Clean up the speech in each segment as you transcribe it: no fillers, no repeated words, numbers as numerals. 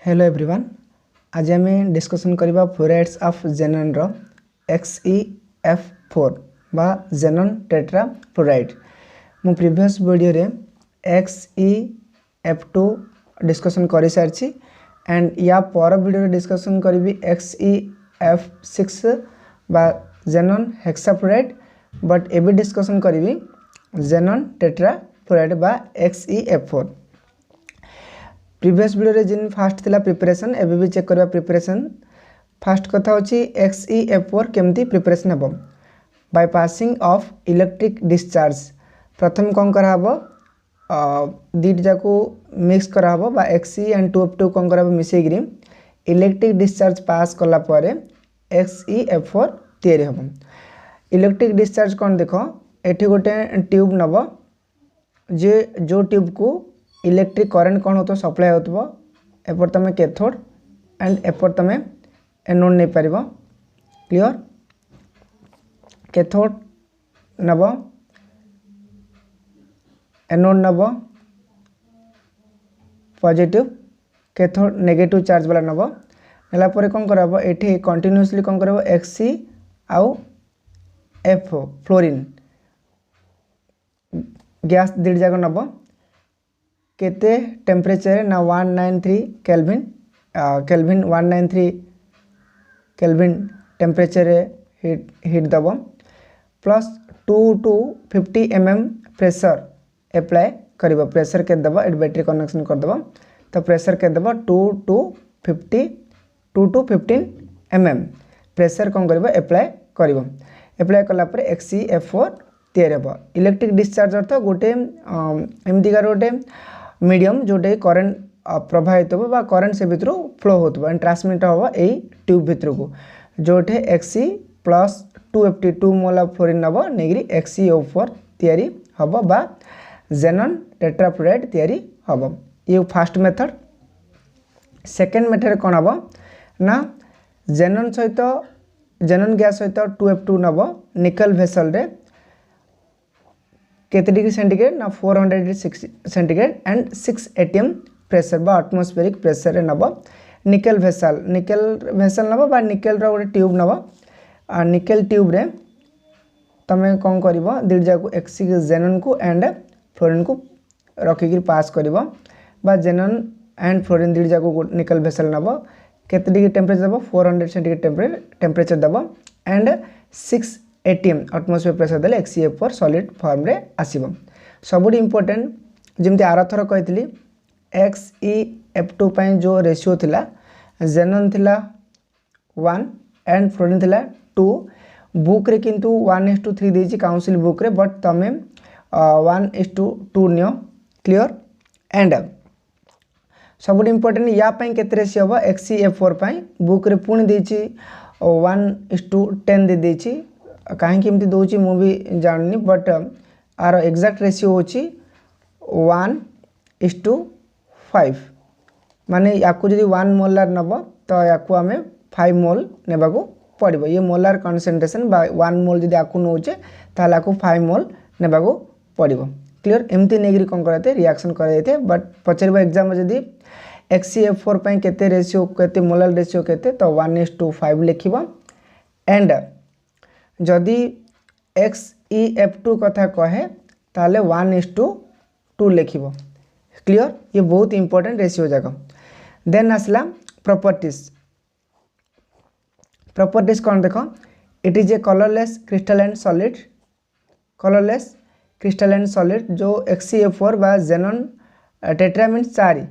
Hello everyone. आज आम discussion करबा फ्लोराइड्स ऑफ जेनन रो XeF4 बा जेनन टेट्रा फ्लोराइड। मु प्रीवियस वीडियो रे XeF2 डिस्कसन कर सारी एंड या पर वीडियो डिस्कसन करी XeF6 बा जेनन हेक्साफ्लोराइड, बट एबे डिस्कसन करी जेनन टेट्रा फ्लोराइड बा XeF4। प्रीवियस वीडियो रे जिन फास्ट थिला प्रिपरेशन एबे भी चेक करबा प्रिपरेशन। फास्ट कथा होची XeF4 केमती प्रिपरेशन हबो by passing of electric discharge. प्रथम कोन करा हबो दीट जाको मिक्स करा हबो बा Xe एंड 2F2 कोन करा हबो मिसेगिरी इलेक्ट्रिक डिस्चार्ज पास करला परे XeF4 तयारी हबो। इलेक्ट्रिक डिस्चार्ज कोन देखो एठी गोटे ट्यूब नबो जे जो ट्यूब को इलेक्ट्रिक करंट कौन हो तो सप्लाई होतबो। एपर तमे कैथोड एंड एपर तमे एनोड नहीं पारिबो। क्लियर। कैथोड नबो एनोड नबो पॉजिटिव, कैथोड नेगेटिव चार्ज वाला नबो। नेला परे कोन करबो एठी कंटीन्यूअसली कोन करबो Xe आउ F फ्लोरीन गैस दीड जाको नबो। केते टेम्परेचर ना 193 kelvin kelvin 193 kelvin temperature heat दबो plus 2 to 50 mm pressure apply करिवो। प्रेशर के दबो एट बैटरी कनेक्शन कर दबो तो प्रेशर के दबो 2 to 15 mm प्रेशर कोन करिवो अप्लाई करिवो। अप्लाई कला पर XeF4 तैयार हेबो। इलेक्ट्रिक डिस्चार्ज अर्थ गोटे एमदिगार गोटे मीडियम जोटे करंट प्रवाहित हो करंट से भितर फ्लो होतबो एंड ट्रांसमिट होबो एई ट्यूब भितर को Jote Xe plus 2Ft2 mole of fluorine Nebo Negri XeO4 तैयारी होबो बा जेनन टेट्राफ्लोराइड तैयारी होबो। ये फर्स्ट मेथड। सेकंड मेथड कोन होबो ना जेनन सहित जेनन गैस सहित 2F2 नबो निकल वेसल रे केते डिग्री सेंटीग्रेड ना 400 degree centigrade and 6 atm pressure बा एटमॉस्फेरिक प्रेशर रे नबो निकल वेसल नबो बा निकल रो गोटे ट्यूब नबो। निकल ट्यूब रे तमे कोन करबो दीड जाको Xe जेनन को एंड फ्लोरीन को रखी के पास करबो बा जेनन एंड फ्लोरीन दीड जाको निकल वेसल नबो। केते डिग्री टेम्परेचर दबो 400 सेंटीग्रेड टेम्परेचर दबो एंड 6 atm एटमॉस्फेयर प्रेशर देले XeF4 सॉलिड फॉर्म रे आसीबो। सबुड इंपोर्टेंट जिमती आरथर कहितली XeF2 पई जो रेशियो थिला जेनन थिला 1 एंड फ्लोरीन थिला 2। बुक रे किंतु 1:3 देछि काउंसिल बुक रे, बट तमे 1:2 नियो। क्लियर। एंड सबुड इंपोर्टेंट या पई केते रेशियो हो XeF4 पई बुक रे पुणी देछि 1:10 दे देछि। कहीं केमती दोची मु भी जाननी, बट आर एग्जैक्ट रेशियो होची 1:5 माने याकू जदि 1 मोलार नबो तो याकू आमे 5 मोल नेबाकू पड़िबो। ये मोलार कंसंट्रेशन बा 1 मोल जदि याकू नोचे ताला याकू 5 मोल नेबाकू पड़िबो। क्लियर। एमती नेगरी कोन करते रिएक्शन करते, बट पछरबो एग्जाम में जदि XeF4 पई केते रेशियो केते मोलार रेशियो केते तो 1:5 लिखिबो। एंड जदि XeF2 कथा कहे ताले 1:2 लिखिबो। क्लियर। ये बहुत इंपोर्टेंट रेशियो जाक। देन आसला प्रॉपर्टीज। प्रॉपर्टीज कौन देखो it is a colourless crystalline solid. Colourless crystalline solid जो XeF4 बा जेनन टेट्रा मीन्स 4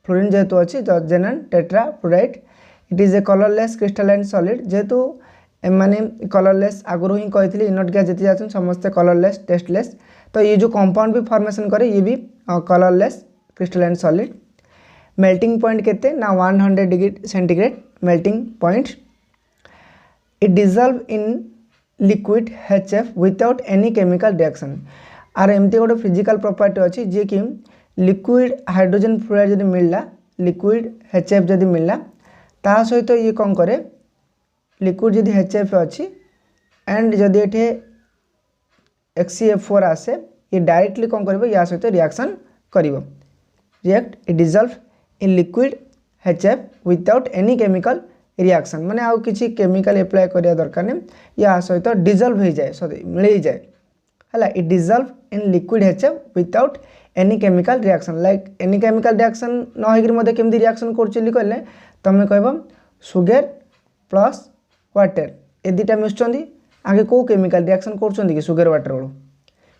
फ्लोरीन जेहेतु अच्छी तो xenon tetra fluoride it is a colourless crystalline solid. जेहेतु माने कलरलेस आगुरी ही कही इनट गैस जीते जाते समस्ते कलरलेस टेस्टलेस, तो ये जो कंपाउंड भी फॉर्मेशन करे ये भी colourless crystalline solid. Melting point केते ना 100 degree centigrade melting point. It dissolve in liquid HF without any chemical reaction. आर एमती गोटे फिजिकल प्रॉपर्टी अच्छी जे कि लिक्विड हाइड्रोजन फ्लोराइड जब मिलला लिक्विड HF जब मिलला ता सहित तो ये कौन करे लिक्विड जदि HF अच्छी एंड जदि एठे XeF4 आसे ये डायरेक्टली कौन करिवो या सहित रिएक्शन करिवो। React it dissolve in liquid HF without any chemical reaction माने आउ किसी केमिकल एप्लाई करिया दरकार नहीं या सहित डिजल्व हो जाए सॉरी मिल जाए है it dissolved in liquid HF without any chemical reaction like any chemical reaction न होकर केमती रिएक्शन कर कहले तुम कह सुगर प्लस वाटर ए दुटा मिशुंट आगे कौ केमिकल रिएक्शन कर सुगर वाटर वालों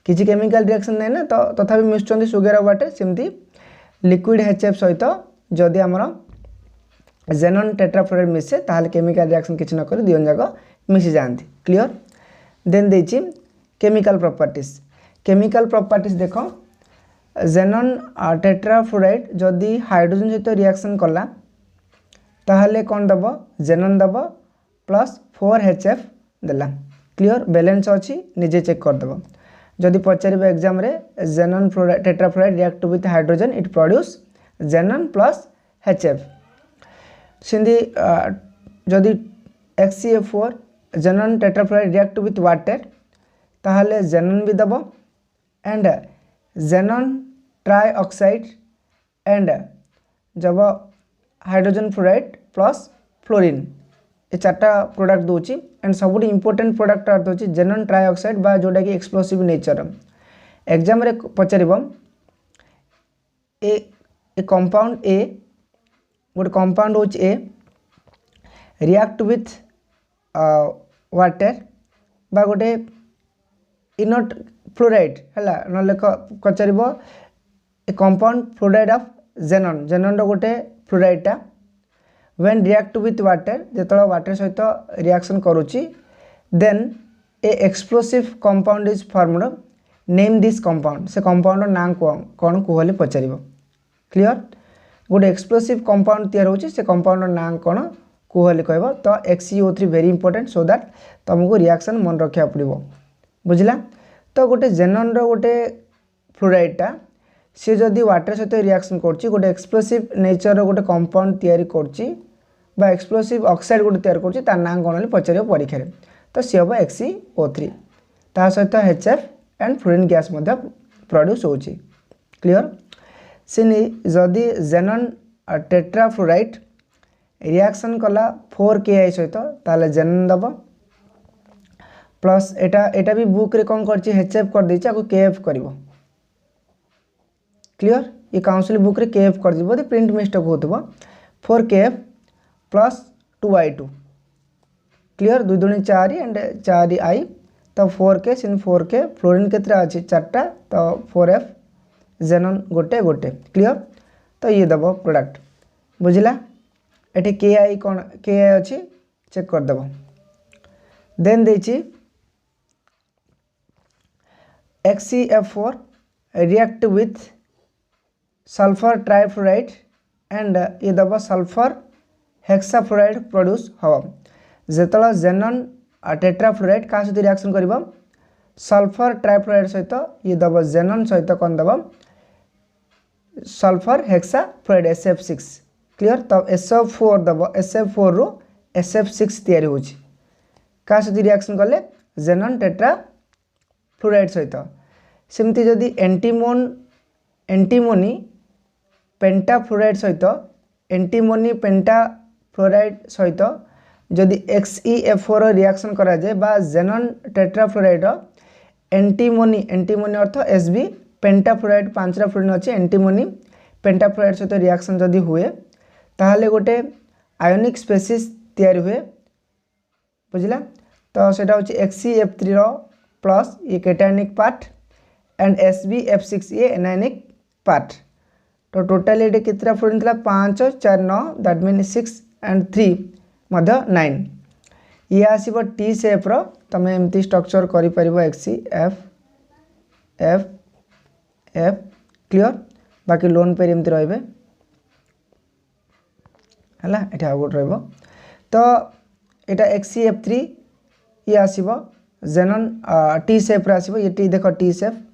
किसी केमिकल रिएक्शन नहीं ना तो तथापि मिशुंट सुगर और वाटर सेमती लिक्विड HF सहित जदि आमर जेनन टेट्राफ्लोराइड मिसे ताहले केमिकल रिएक्शन किसी न कर दिजन जाक मिसी जाती क्लियर देन देछि केमिकल प्रॉपर्टीज देख जेनन टेट्राफ्लोराइड जदि हाइड्रोजन सहित रिएक्शन कला ताहले कौन दब जेनन दब प्लस 4HF देला क्लियर बैलेंस अच्छी निजे चेक करदेव जदि पचार एग्जाम रे xenon tetrafluoride react with hydrogen it produce xenon plus HF सिंधी जदि HCl4 xenon tetrafluoride react with water ताहले जेनन भी दब and xenon trioxide and जब हाइड्रोजन फ्लोराइड प्लस फ्लोरीन ये चार्टा प्रोडक्ट दूची एंड सब इंपोर्टेंट प्रोडक्ट अर्थ होची जेनन ट्राई ऑक्साइड बा जोटा कि एक्सप्लोसिव नेचर एग्जाम रे पचार ए कंपाउंड ए गोटे कंपाउंड होची ए रिएक्ट विथ वाटर बा गोटे इनट फ्लोराइड है ना पचार a compound fluoride of xenon xenon गोटे फ्लोराइडटा व्हेन रिएक्ट विथ वाटर जो वाटर सहित रिएक्शन करुच्ची then a explosive compound is formed name this compound से कंपाउंड ना कौन कहले पचार क्लियर गोटे एक्सप्लोसिव कंपाउंड तैयार होची से कंपाउंड ना कौन कहले कह तो XeO3 very important so that तुमको रिएक्शन मन रखा पड़ो बुझला तो गोटे जेनन गोटे फ्लोराइडटा सी जदि वाटर सहित रिएक्शन करछि गोटे एक्सप्लोसिव नेचर गोटे कंपाउंड तैयारी करछि बा एक्सप्लोसिव ऑक्साइड गोटे तैयार करछि तार नाम कौन पचार परीक्षा तो सी हम XeO3 ता सहित HF and fluorine gas produce होछि क्लियर सिनी जदि जेनन टेट्राफ्लोराइड रिएक्शन कला 4Ki सहित ताले जेनन दब प्लस एटा भी बुक रे कौन करछि HF कर देछि आको KF करिवो क्लियर ये काउंसिल बुक रे KF कर दिबो प्रिंट मिस्टेक होतबो 4KF प्लस 2I2 क्लियर 2 दूनी 4 एंड 4I तो 4K सिन 4K फ्लोरीन केतरा अछि 4टा तो 4F जेनन गोटे गोटे क्लियर तो ये दब प्रोडक्ट बुझला एठी KI कौन KI अछि चेक कर दब देन देछि XeF4 react with sulphur trifluoride and ये दब सल्फर हेक्साफ्लोराइड प्रोड्यूस हम जेतला जेनन टेट्राफ्लोराइड का सहित रिएक्शन करिवो सल्फर ट्राइफ्लोराइड सहित ये दब जेनन सहित कौन दब सल्फर हेक्साफ्लोराइड SF6 क्लियर तब SF4 दब SF4 रो SF6 तैयारी होची का सहित रिएक्शन कले जेनन टेट्राफ्लोराइड सहित सेमती जदि एंटीमोनी पेंटाफ्लोराइड सहित एंटीमोनी पेंटाफ्लोराइड सहित जदि XeF4 रिएक्शन करा जाए बा जेनन टेट्राफ्लोराइड एंटीमोनी अर्थ Sb पेंटाफ्लोराइड 5टा फ्लोरीन अच्छे एंटीमोनी पेंटाफ्लोराइड सहित रिएक्शन जदि हुए ताहले गोटे आयोनिक स्पेसीज तैयारी हुए बुझला तो सेटा होची XeF3 रो प्लस ये कैटायनिक पार्ट एंड SbF6 ये एनायनिक पार्ट तो टोटल ये कितना फ्लोरीन था 5 4 9 दैट मीन 6 एंड 3 मध्य 9 ये आसीबो टी शेप रो तमे एमती स्ट्रक्चर करि परिबो XeF क्लियर बाकी लोन पे एमती रहबे हला एटा आउट रहबो तो एटा XeF3 ये आसीबो जेनन टी शेप रे आसीबो ये टी देखो T shape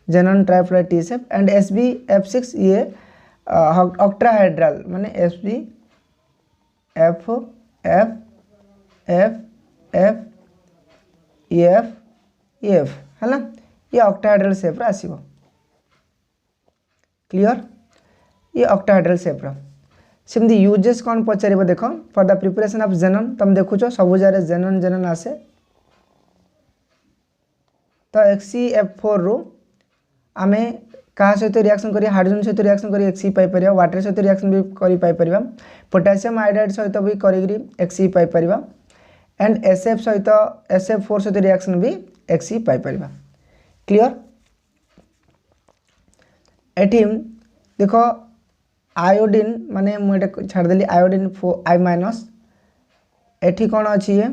जेनन trifluoride T shape and SbF6 ये ऑक्टाहेड्रल माने Sb F F F F EF EF है ना ये ऑक्टाहेड्रल शेप रे आसीबो क्लियर ये ऑक्टाहेड्रल शेप रो सेमती यूजेस कौन पचार देख फॉर द प्रिपरेशन ऑफ जेनन तुम देखुच सब जगह जेनन जेनन आसे तो HCF4 रु आमे क्या सहित रिएक्शन करिया हाइड्रोजन सहित रिएक्शन करी Xe पाई परिया वाटर सहित रिएक्शन भी करी पाई परिया पोटेशियम आयोडाइड सहित भी करी Xe पाई परिया एंड SF सहित SF4 सहित रिएक्शन भी Xe पाई परिया क्लियर एठी देखो आयोडीन माने मुझे छाड़देली आयोडीन I- एठी कौन अच्छी ये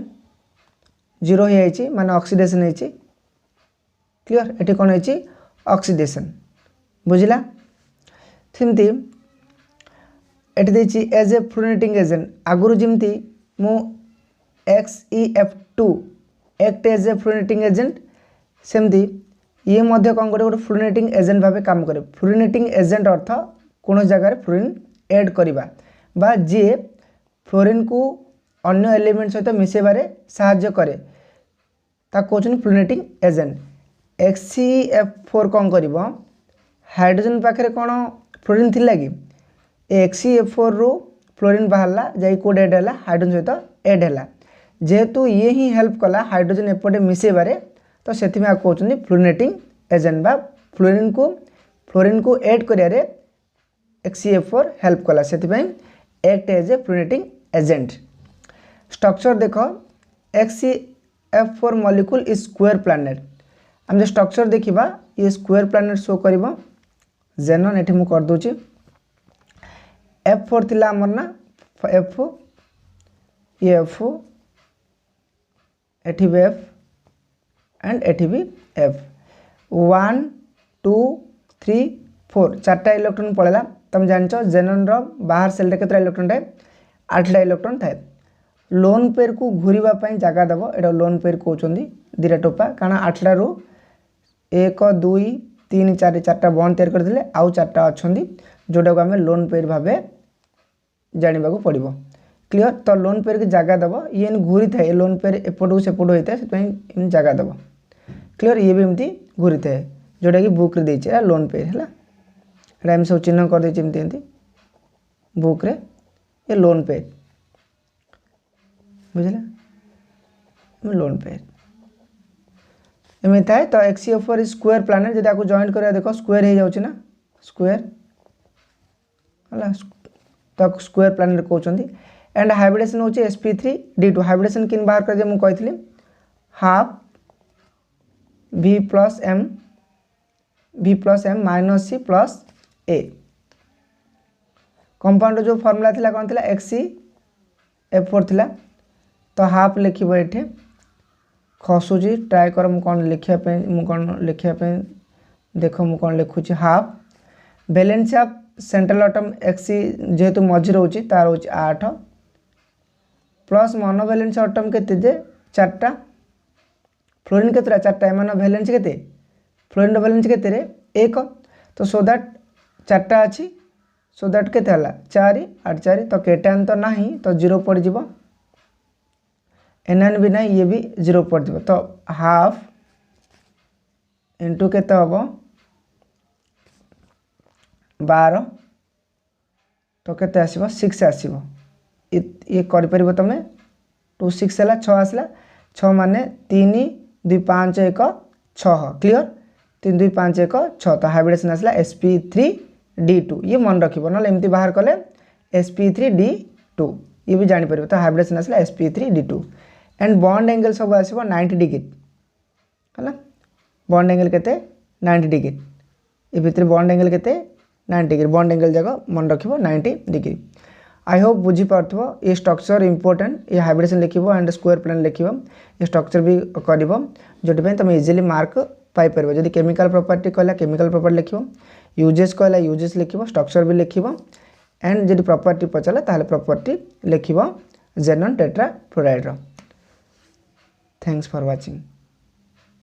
0 हो जाइए माने ऑक्सीडेशन है क्लियर एठी कौन है ऑक्सीडेशन बुझला सेमती एटी देछि एज ए फ्लोरिनेटिंग एजेंट आगुरु जिमती मु XeF2 act as a fluorinating agent सेमती ये मध्य कौन करे गोटे फ्लोरिनेटिंग एजेंट भाव काम करे फ्लोरिनेटिंग एजेंट अर्थ कौन जगह फ्लोरिन ऐड करबा बा जे फ्लोरिन को अन्य एलिमेंट सहित मिसेबारे साहाय्य करे ता कहउछन फ्लोरिनेटिंग एजेंट XeF4 कौन करिवो हाइड्रोजन पाखे कौन फ्लोरिन थिला कि XeF4 रु फ्लोरिन बाहरला जाई कोड ऐड हैला हाइड्रोजन सहित ऐड हैला जेहेतु ये ही हेल्प कला हाइड्रोजन एपटे मिसेबारे तो सेति में कहउछन फ्लोरिनेटिंग एजेंट बा फ्लोरिन को ऐड करियारे XeF4 हेल्प कला सेति में act as a fluorinating agent structure देखो XeF4 molecule is square planar आम स्ट्रक्चर देखा ये स्क्वायर प्लैनेट शो कर जेनन ये कर दूची F4 थिला आमर ना F ये F एठी भी F एंड एठी भी F 1 2 3 4 चार्टा इलेक्ट्रॉन पड़ेगा तुम जान जेनन बाहर सेल के इलेक्ट्रॉन थाए 8टा इलेक्ट्रॉन थाए लोन पेयर को घूरवाई जगह देव ये लोन पेयर कहते दीटा टोपा कारण 8टा रु 1 2 3 4 4टा बॉन्ड तैयार करते आउ 4टा अच्छा जोटा को आम लोन पेयर भाव जानवा पड़ो क्लियर तो लोन पेयर की जगह देव ये घूरी थाए लोन पेयर एपट को सेपट होता है से जगह देव क्लियर ये भी एमती घूरी थाए जोटा कि बुक रे लोन पेयर है आम सब चिन्ह कर देती बुक रे ये लोन पेयर बुझे लोन पेयर एम थाए तो XeF4 स्क्वायर प्लैनेट जब आपको जॉइंट करा देख स्क्वायर हो जाऊँ ना स्क्वायर है तो स्क्वायर प्लैनेट कहते एंड हाइब्रिडेशन हूँ sp3d2 हाइब्रिडेशन किन बाहर कर मुझे कही half v plus m minus c plus a compound जो फॉर्मूला थिला कौन थिला XeF4 थिला तो हाफ लिखब ये खसुची ट्राए कर कौन लिखापी देख मु कौन लिखुची half balance of central atom Xe जेहेतु मझी रोचे तार हूँ 8 प्लस मोनो बैलेंस एटम के 4टा फ्लोरिन के 4टा एम बैलेंस के फ्लोरिन बैलेंस के 1 तो सो दैट 4टा अच्छी सो दैट के 4 8 4 तो केटान तो ना तो 0 पड़ जाव एनएन भी नहीं ये भी 0 पड़ जाव तो हाफ इंटू के हम 12 तो के आसो 6 आसो ये कर तुम 2 6 है 6 आसला 6 माने 3 2 5 1 6 क्लियर 3 2 5 1 6 तो हाइब्रिडेशन आसला sp3d2 ये मन रख ना एमती बाहर कले sp3d2 ये भी जापर तो हाइब्रिडेशन आसला sp3d2 एंड बॉन्ड एंगल सब आसो 90 डिग्री है बॉन्ड एंगल के 90 डिग्री ये भितर बॉन्ड एंगल के 90 डिग्री बॉन्ड एंगल जगह मन रख 90 डिग्री आई होप बुझीपार ये स्ट्रक्चर इंपोर्टेंट ये हाइब्रिडेशन लिख एंड स्क्वायर प्लान लिख ये स्ट्रक्चर भी कर जो तुम इजिली मार्क पाइपर जदि केमिकल प्रॉपर्टी कहला केमिकल प्रॉपर्टी लिख यूजेस कहला यूजेस लिख स्ट्रक्चर भी लिख एंड जदि प्रॉपर्टी पचारा ताहले प्रॉपर्टी लिख xenon tetra fluoride. Thanks for watching.